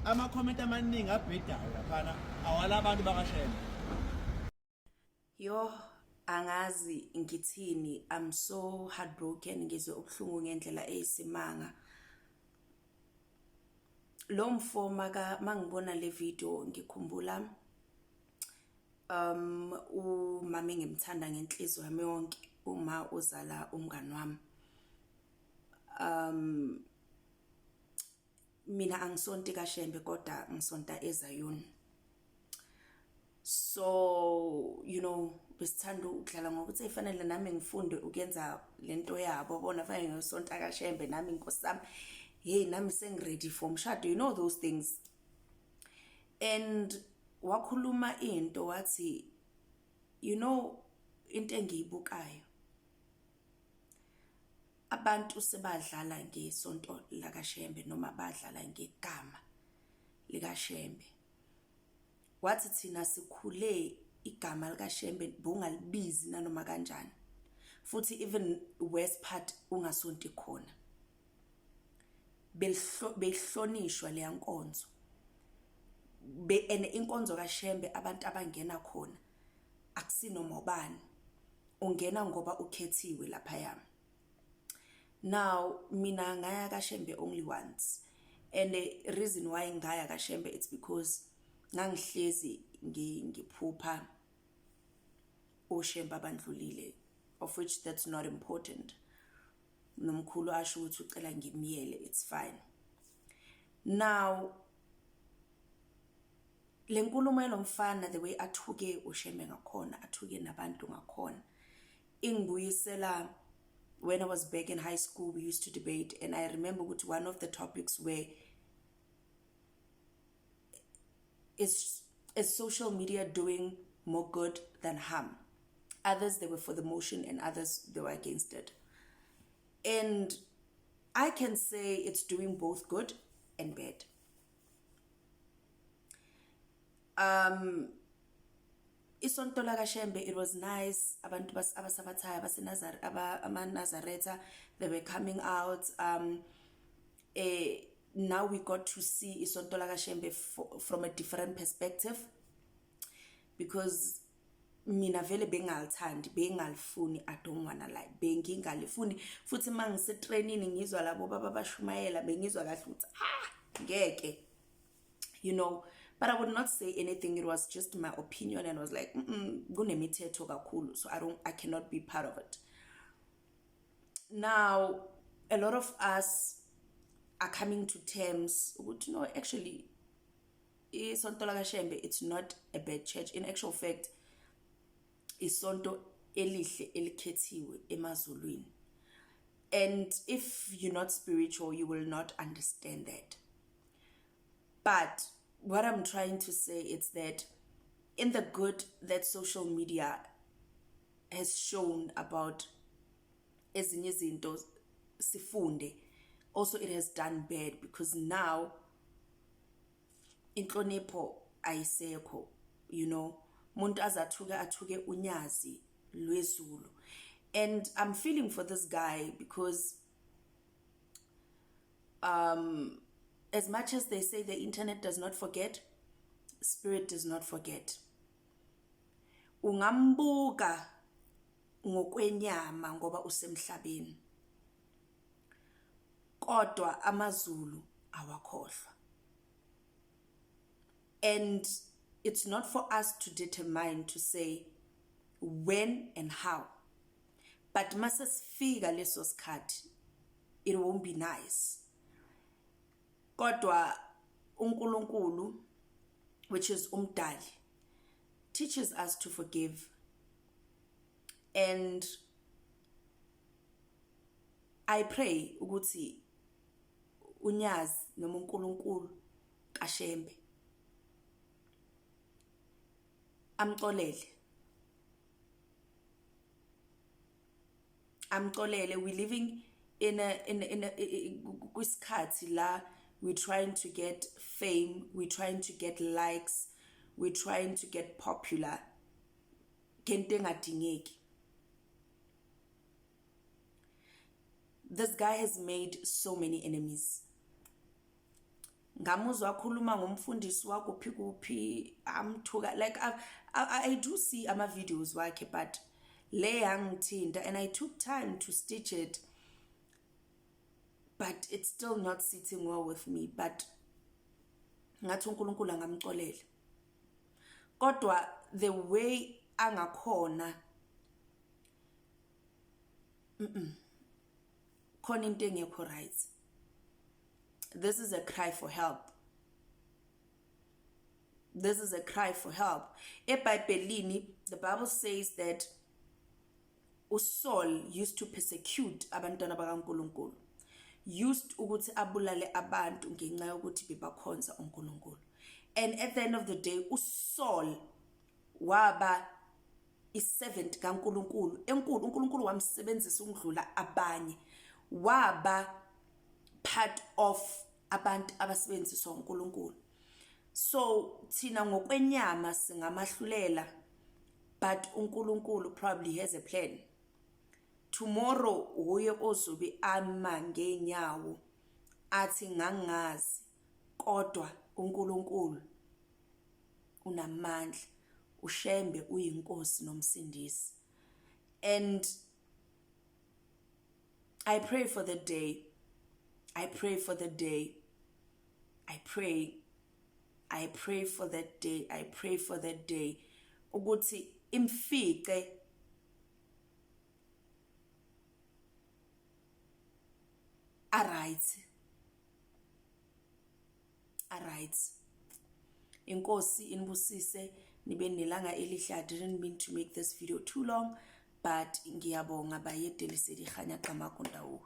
ama-comment amaningi abhedayo laphana awalabantu bakaShembe. Yo, angazi ngithini. I'm so heartbroken, ngizwe ubuhlungu ngendlela eyisimanga. Lo mfo mangibona le video ngikhumbula umama engimthanda ngenhliziyo yami yonke, uma uzala umngani wami. Mina angisonti kaShembe kodwa ngisonta eZayuni. So, besithanda ukudlala ngokuthi efanele nami ngifunde ukuyenza lento yabo. Bona fanele ngisonta kaShembe nami inkosi sami. Hey, nami sengiready for umshado, those things. And wakhuluma into wathi, into engiyibukayo, abantu sebadlala ngesonto lakaShembe noma badlala ngegama likaShembe. Wathi thina sikhule igama likaShembe bungalibizi nanoma kanjani, futhi even worst part ungasonti khona. Behlonishwa leya nkonzo. Inkonzo kaShembe abantu abangena khona akusinoma ubani, ungena ngoba ukhethiwe laphaya. Now mina ngaya kaShembe only once, and the reason why ngaya kaShembe it's because ngangihlezi ngiphupha uShembe abandlulile, of which that's not important. Nomkhulu asho ukuthi ucela ngimiyele, it's fine. Now le nkulumo yalomfana, the way athuke uShembe ngakhona, athuke nabantu ngakhona, ingibuyisela when I was back in high school. We used to debate, and I remember one of the topics where is social media doing more good than harm? Others, they were for the motion, and others, they were against it. And I can say it's doing both good and bad. Isonto lakaShembe, it was nice. Abantu abasabathaya ama-Nazareta, they were coming out. Now we got to see isonto lakaShembe from a different perspective, because mina vele bengalifuni, I don't wanna lie, bengingalifuni. Futhi mangise trainini ngizwa labo baba bashumayela, bengizwa kahle ukuthi ngeke, but I would not say anything. It was just my opinion, and I was like, kunemithetho kakhulu, so I cannot be part of it. Now a lot of us are coming to terms with, actually isonto lakaShembe, it's not a bad church. In actual fact, isonto elihle elikhethiwe emazulwini. And if you're not spiritual, you will not understand that. But what I'm trying to say is that in the good that social media has shown about ezinye izinto sifunde, also it has done bad, because now Inhlonipho ayisekho, muntu athuke unyazi lwezulu. And I'm feeling for this guy, because as much as they say the internet does not forget, spirit does not forget. Ungambuka ngokwenyama ngoba usemhlabeni, kodwa amazulu awakhohlwa. And it's not for us to determine, to say when and how, but mase sifika leso sikhathi, it won't be nice. Kodwa uNkulunkulu, which is umdali, teaches us to forgive. And I pray ukuthi unyazi noma uNkulunkulu kaShembe amxolele. We're living in a kwisikhathi la we're trying to get fame, we're trying to get likes, we're trying to get popular. Kente engadingeki. This guy has made so many enemies. ngamuzwa wakhuluma ngomfundisi wakuphi kuphi amthuka, like I do see ama videos wakhe, but le yangithinta and I took time to stitch it, but it's still not sitting well with me. But ngathi uNkulunkulu angamxolele, kodwa the way angakhona khona into engekho right. This is a cry for help. This is a cry for help. EBhayibhelini, the Bible says that uSaul used to persecute abantwana bakaNkulunkulu, used ukuthi abulale abantu ngenxa yokuthi bebakhonza uNkulunkulu. And at the end of the day, uSaul waba i-servant kaNkulunkulu enkulu. uNkulunkulu wamsebenzisa ukudlula abanye, waba part of abantu abasebenziswa uNkulunkulu. So thina ngokwenyama singamahlulela, but uNkulunkulu probably has a plan. Tomorrow uye ozobe ama ngenyawo athi ngangazi, kodwa uNkulunkulu unamandla. uShembe uyiNkosi nomsindisi. And I pray for the day. I pray for the day. I pray for that day. I pray for that day. Ukuthi imfice right. Inkosi inibusise, nibe nelanga elihle. I didn't mean to make this video too long, but ngiyabonga bayedeli sedikhanya qamakondawo.